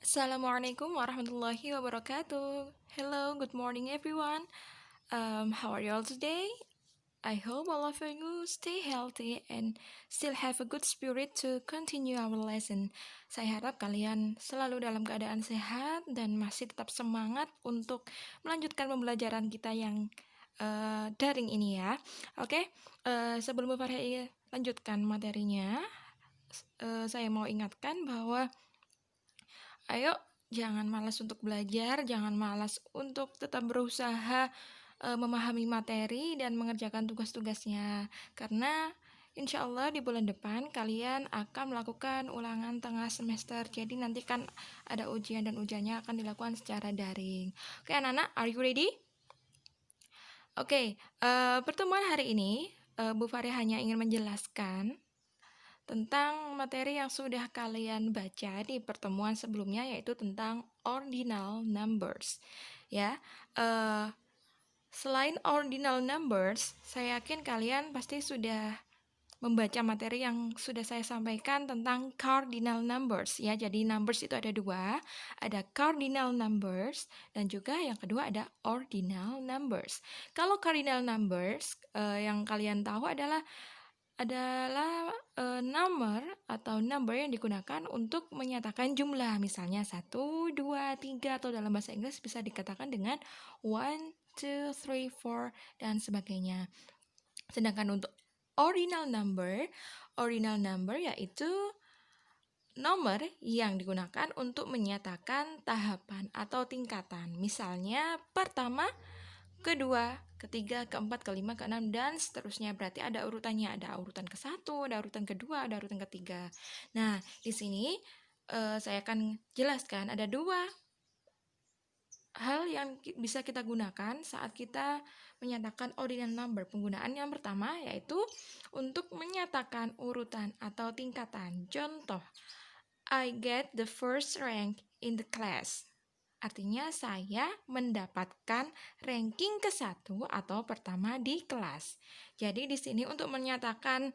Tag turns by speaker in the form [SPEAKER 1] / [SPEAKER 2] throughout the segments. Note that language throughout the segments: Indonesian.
[SPEAKER 1] Assalamualaikum warahmatullahi wabarakatuh. Hello, good morning everyone. How are you all today? I hope all of you stay healthy and still have a good spirit to continue our lesson. Saya harap kalian selalu dalam keadaan sehat dan masih tetap semangat untuk melanjutkan pembelajaran kita yang daring ini ya. Oke, sebelum Bu Farah lanjutkan materinya, saya mau ingatkan bahwa ayo, jangan malas untuk belajar, jangan malas untuk tetap berusaha memahami materi dan mengerjakan tugas-tugasnya. Karena insya Allah di bulan depan kalian akan melakukan ulangan tengah semester. Jadi nanti kan ada ujian dan ujiannya akan dilakukan secara daring. Oke anak-anak, are you ready? Oke, pertemuan hari ini Bu Fari hanya ingin menjelaskan tentang materi yang sudah kalian baca di pertemuan sebelumnya, yaitu tentang ordinal numbers. Ya, selain ordinal numbers, saya yakin kalian pasti sudah membaca materi yang sudah saya sampaikan tentang cardinal numbers. Ya, jadi numbers itu ada dua, ada cardinal numbers dan juga yang kedua ada ordinal numbers. Kalau cardinal numbers yang kalian tahu adalah nomor atau number yang digunakan untuk menyatakan jumlah, misalnya 1, 2, 3, atau dalam bahasa Inggris bisa dikatakan dengan 1, 2, 3, 4 dan sebagainya. Sedangkan untuk ordinal number yaitu nomor yang digunakan untuk menyatakan tahapan atau tingkatan. Misalnya pertama, kedua, ketiga, keempat, kelima, keenam, dan seterusnya. Berarti ada urutannya, ada urutan ke-1, ada urutan kedua, ada urutan ketiga. Nah, di sini saya akan jelaskan ada dua hal yang bisa kita gunakan saat kita menyatakan ordinal number. Penggunaan yang pertama yaitu untuk menyatakan urutan atau tingkatan. Contoh, I get the first rank in the class. Artinya saya mendapatkan ranking ke-1 atau pertama di kelas. Jadi di sini untuk menyatakan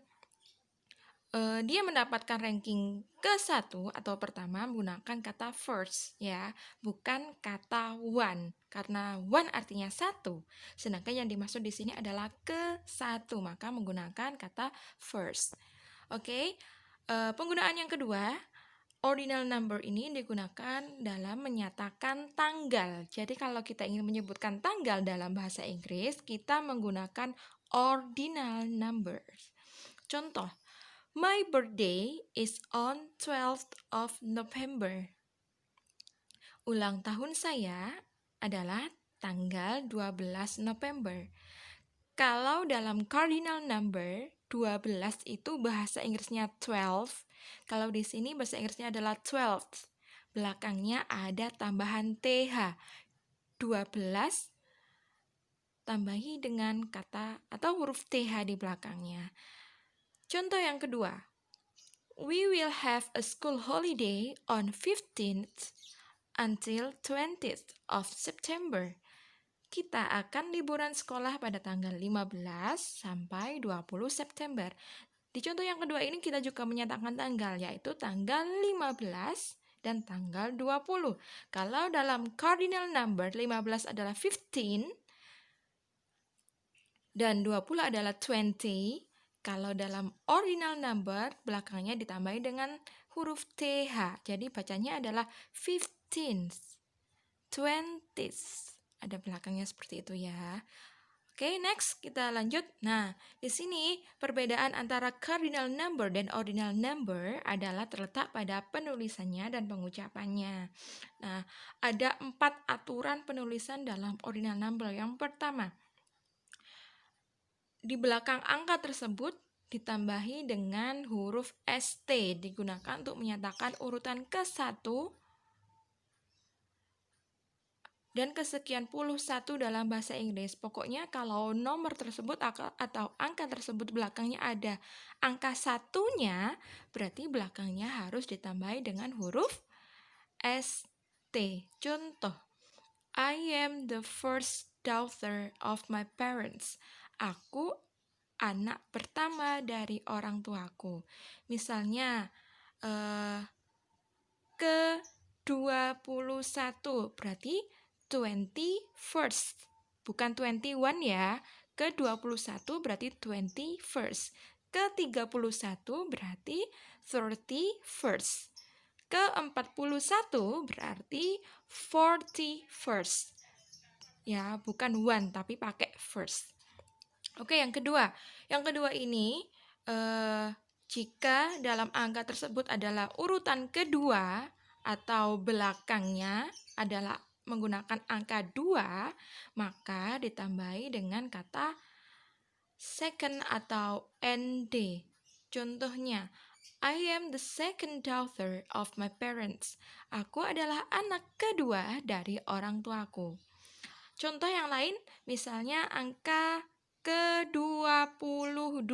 [SPEAKER 1] dia mendapatkan ranking ke-1 atau pertama menggunakan kata first ya, bukan kata one. Karena one artinya satu, sedangkan yang dimaksud di sini adalah ke-1, maka menggunakan kata first. Oke, penggunaan yang kedua, ordinal number ini digunakan dalam menyatakan tanggal. Jadi kalau kita ingin menyebutkan tanggal dalam bahasa Inggris, kita menggunakan ordinal numbers. Contoh, my birthday is on 12th of November. Ulang tahun saya adalah tanggal 12 November. Kalau dalam cardinal number, 12 itu bahasa Inggrisnya 12. Kalau di sini bahasa Inggrisnya adalah 12. Belakangnya ada tambahan TH. 12 tambahi dengan kata atau huruf TH di belakangnya. Contoh yang kedua. We will have a school holiday on 15th until 20th of September. Kita akan liburan sekolah pada tanggal 15 sampai 20 September. Di contoh yang kedua ini kita juga menyatakan tanggal, yaitu tanggal 15 dan tanggal 20. Kalau dalam cardinal number 15 adalah 15 dan 20 adalah 20. Kalau dalam ordinal number belakangnya ditambahi dengan huruf TH. Jadi bacanya adalah 15th, 20th. Ada belakangnya seperti itu ya. Oke, next kita lanjut. Nah, di sini perbedaan antara cardinal number dan ordinal number adalah terletak pada penulisannya dan pengucapannya. Nah, ada 4 aturan penulisan dalam ordinal number. Yang pertama, di belakang angka tersebut ditambahi dengan huruf ST, digunakan untuk menyatakan urutan ke-1 dan kesekian puluh satu dalam bahasa Inggris. Pokoknya kalau nomor tersebut atau angka tersebut belakangnya ada angka satunya, berarti belakangnya harus ditambahi dengan huruf ST. Contoh, I am the first daughter of my parents. Aku anak pertama dari orang tuaku. Misalnya, ke 21, berarti 21st. Bukan 21 ya. Ke-21 berarti 21st. Ke-31 berarti 31st. Ke-41 berarti 41st. Ya, bukan one tapi pakai first. Oke, yang kedua. Yang kedua ini jika dalam angka tersebut adalah urutan kedua atau belakangnya adalah menggunakan angka 2, maka ditambahi dengan kata second atau ND. Contohnya, I am the second daughter of my parents. Aku adalah anak kedua dari orang tuaku. Contoh yang lain, misalnya angka ke-22.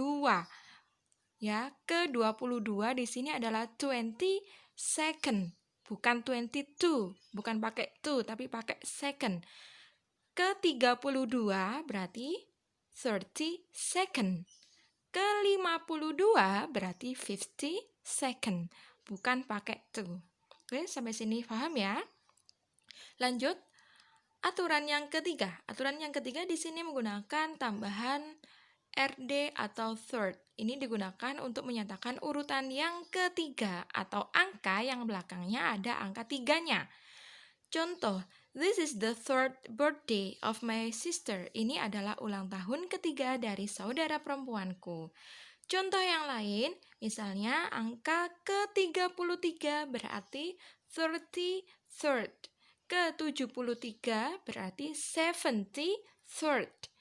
[SPEAKER 1] Ya, ke-22 di sini adalah 22nd, bukan 22, bukan pakai to tapi pakai second. Ke-32 berarti 32nd. Ke-52 berarti 52nd, bukan pakai to. Oke, sampai sini paham ya? Lanjut. Aturan yang ketiga. Aturan yang ketiga di sini menggunakan tambahan RD atau third. Ini digunakan untuk menyatakan urutan yang ketiga atau angka yang belakangnya ada angka tiganya. Contoh, this is the third birthday of my sister. Ini adalah ulang tahun ketiga dari saudara perempuanku. Contoh yang lain, misalnya angka ke-33 berarti 33rd. Ke-73 berarti 73rd.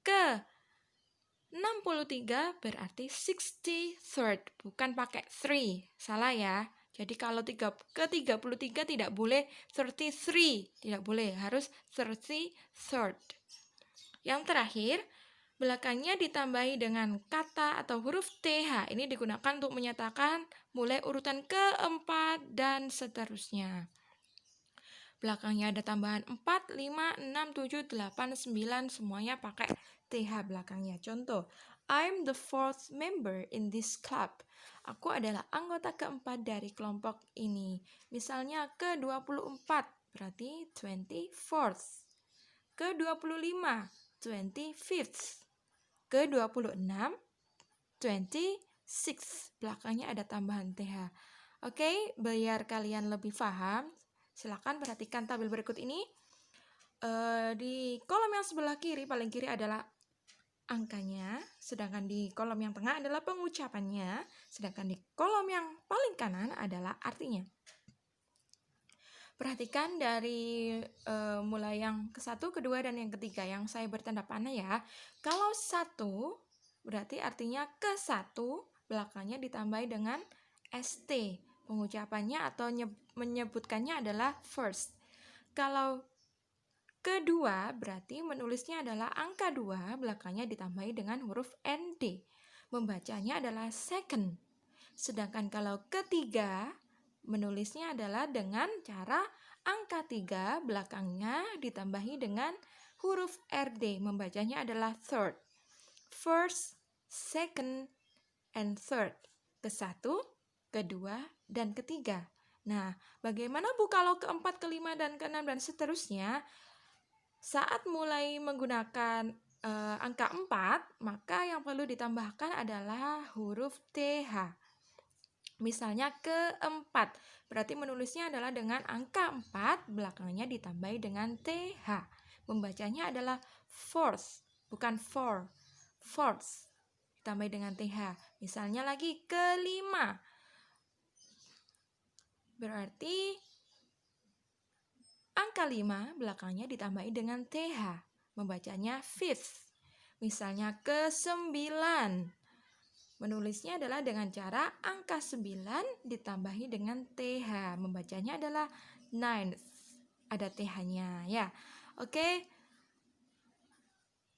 [SPEAKER 1] Ke-63 berarti 63rd, bukan pakai 3. Salah ya. Jadi kalau ke-33 tidak boleh 33, tidak boleh, harus 33rd. Yang terakhir, belakangnya ditambahi dengan kata atau huruf TH. Ini digunakan untuk menyatakan mulai urutan keempat dan seterusnya. Belakangnya ada tambahan 4, 5, 6, 7, 8, 9, semuanya pakai TH belakangnya. Contoh, I'm the fourth member in this club. Aku adalah anggota keempat dari kelompok ini. Misalnya ke-24 berarti 24th. Ke-25 25th. Ke-26 26th. Belakangnya ada tambahan TH. Oke, biar kalian lebih paham, silakan perhatikan tabel berikut ini. Di kolom yang sebelah kiri, paling kiri adalah angkanya, sedangkan di kolom yang tengah adalah pengucapannya, sedangkan di kolom yang paling kanan adalah artinya. Perhatikan dari mulai yang ke-1, kedua, dan yang ketiga yang saya bertanda panah ya. Kalau 1 berarti artinya ke-1, belakangnya ditambahi dengan ST. Pengucapannya atau menyebutkannya adalah first. Kalau kedua berarti menulisnya adalah angka 2, belakangnya ditambahi dengan huruf ND. Membacanya adalah second. Sedangkan kalau ketiga, menulisnya adalah dengan cara angka 3, belakangnya ditambahi dengan huruf RD. Membacanya adalah third. First, second, and third. Ke-1, kedua, dan ketiga. Nah, bagaimana Bu kalau keempat, kelima, dan keenam, dan seterusnya? Saat mulai menggunakan angka 4, maka yang perlu ditambahkan adalah huruf TH. Misalnya ke-4, berarti menulisnya adalah dengan angka 4, belakangnya ditambahi dengan TH. Membacanya adalah fourth, bukan four, fourth. Ditambahi dengan TH. Misalnya lagi ke-5, berarti angka 5 belakangnya ditambahi dengan TH. Membacanya fifth. Misalnya ke-9, menulisnya adalah dengan cara angka 9 ditambahi dengan TH. Membacanya adalah ninth. Ada TH-nya ya. Oke.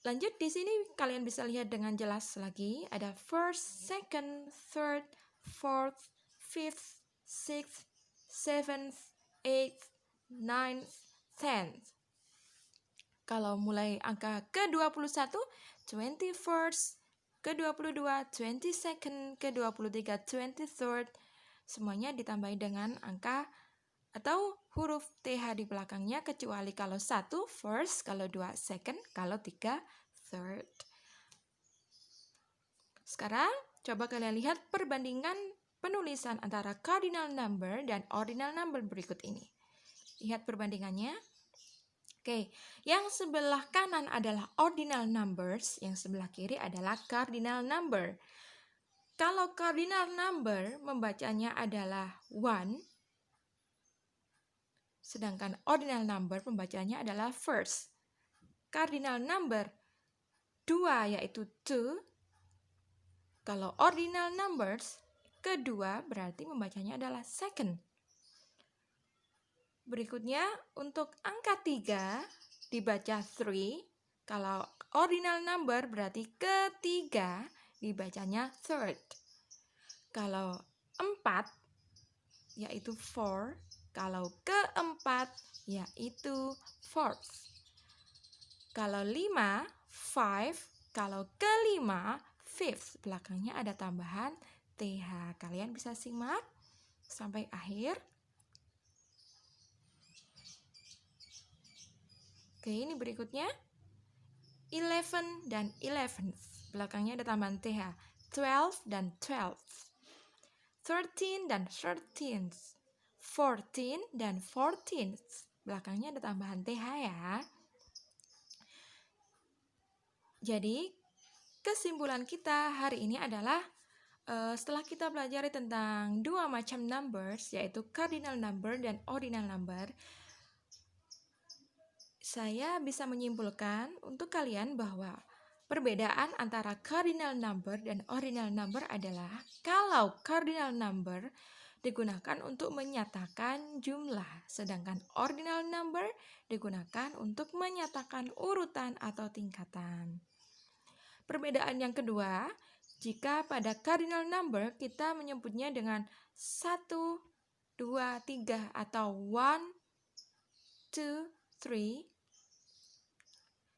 [SPEAKER 1] Lanjut di sini kalian bisa lihat dengan jelas lagi. Ada first, second, third, fourth, fifth, sixth, seventh, eighth, 9th, 10th. Kalau mulai angka ke-21, 21st, ke-22, 22nd, ke-23, 23rd, semuanya ditambahi dengan angka atau huruf TH di belakangnya, kecuali kalau 1 first, kalau 2 second, kalau 3 third. Sekarang coba kalian lihat perbandingan penulisan antara cardinal number dan ordinal number berikut ini. Lihat perbandingannya. Oke, yang sebelah kanan adalah ordinal numbers, yang sebelah kiri adalah cardinal number. Kalau cardinal number membacanya adalah 1, sedangkan ordinal number pembacanya adalah first. Cardinal number 2 yaitu 2. Kalau ordinal numbers kedua berarti membacanya adalah second. Berikutnya untuk angka 3 dibaca 3. Kalau ordinal number berarti ketiga dibacanya third. Kalau 4 yaitu 4. Kalau keempat yaitu fourth. Kalau 5, 5. Kalau kelima, fifth. Belakangnya ada tambahan TH. Kalian bisa simak sampai akhir. Oke, ini berikutnya. 11 dan 11th. Belakangnya ada tambahan TH. 12 dan 12th. 13 dan 13th. 14 dan 14th. Belakangnya ada tambahan TH ya. Jadi, kesimpulan kita hari ini adalah setelah kita belajar tentang dua macam numbers, yaitu cardinal number dan ordinal number, saya bisa menyimpulkan untuk kalian bahwa perbedaan antara cardinal number dan ordinal number adalah kalau cardinal number digunakan untuk menyatakan jumlah, sedangkan ordinal number digunakan untuk menyatakan urutan atau tingkatan. Perbedaan yang kedua, jika pada cardinal number kita menyebutnya dengan 1, 2, 3 atau 1, 2, 3.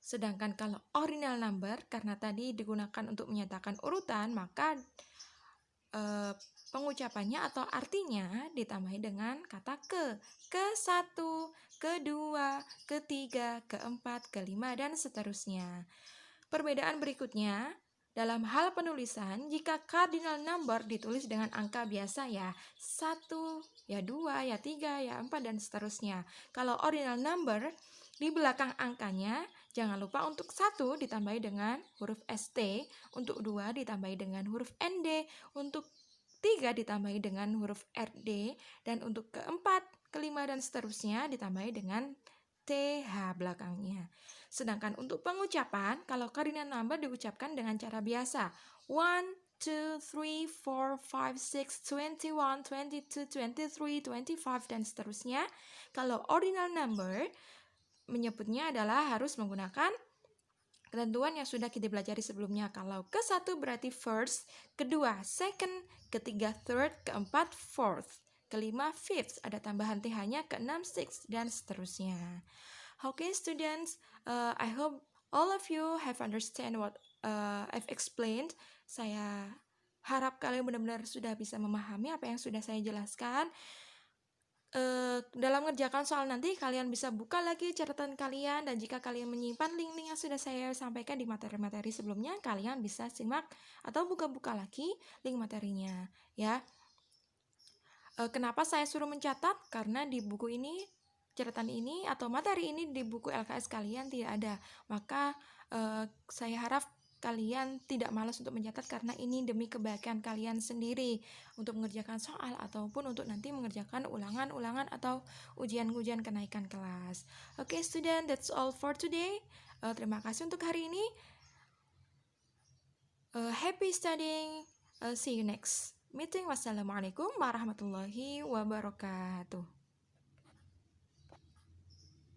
[SPEAKER 1] Sedangkan kalau ordinal number, karena tadi digunakan untuk menyatakan urutan, maka pengucapannya atau artinya ditambahi dengan kata ke-1, ke-2, ke-3, ke-4, ke-5, dan seterusnya. Perbedaan berikutnya, dalam hal penulisan, jika cardinal number ditulis dengan angka biasa ya 1, ya 2, ya 3, ya 4, dan seterusnya. Kalau ordinal number, di belakang angkanya, jangan lupa untuk 1 ditambahi dengan huruf ST, untuk 2 ditambahi dengan huruf ND, untuk 3 ditambahi dengan huruf RD, dan untuk keempat, kelima, dan seterusnya ditambahi dengan TH belakangnya. Sedangkan untuk pengucapan, kalau cardinal number diucapkan dengan cara biasa. 1, 2, 3, 4, 5, 6, 21, 22, 23, 25, dan seterusnya. Kalau ordinal number, menyebutnya adalah harus menggunakan ketentuan yang sudah kita pelajari sebelumnya. Kalau ke-1 berarti first, kedua second, ketiga third, keempat fourth, kelima fifth, ada tambahan TH-nya, keenam sixth, dan seterusnya. Okay, students, I hope all of you have understand what I've explained. Saya harap kalian benar-benar sudah bisa memahami apa yang sudah saya jelaskan. Dalam mengerjakan soal nanti kalian bisa buka lagi catatan kalian, dan jika kalian menyimpan link-link yang sudah saya sampaikan di materi-materi sebelumnya, kalian bisa simak atau buka-buka lagi link materinya ya. Kenapa saya suruh mencatat? Karena di buku ini, catatan ini atau materi ini di buku LKS kalian tidak ada. Maka saya harap kalian tidak malas untuk mencatat, karena ini demi kebaikan kalian sendiri untuk mengerjakan soal ataupun untuk nanti mengerjakan ulangan-ulangan atau ujian-ujian kenaikan kelas. Oke, student, that's all for today. Terima kasih untuk hari ini. Happy studying. See you next meeting. Wassalamualaikum warahmatullahi wabarakatuh.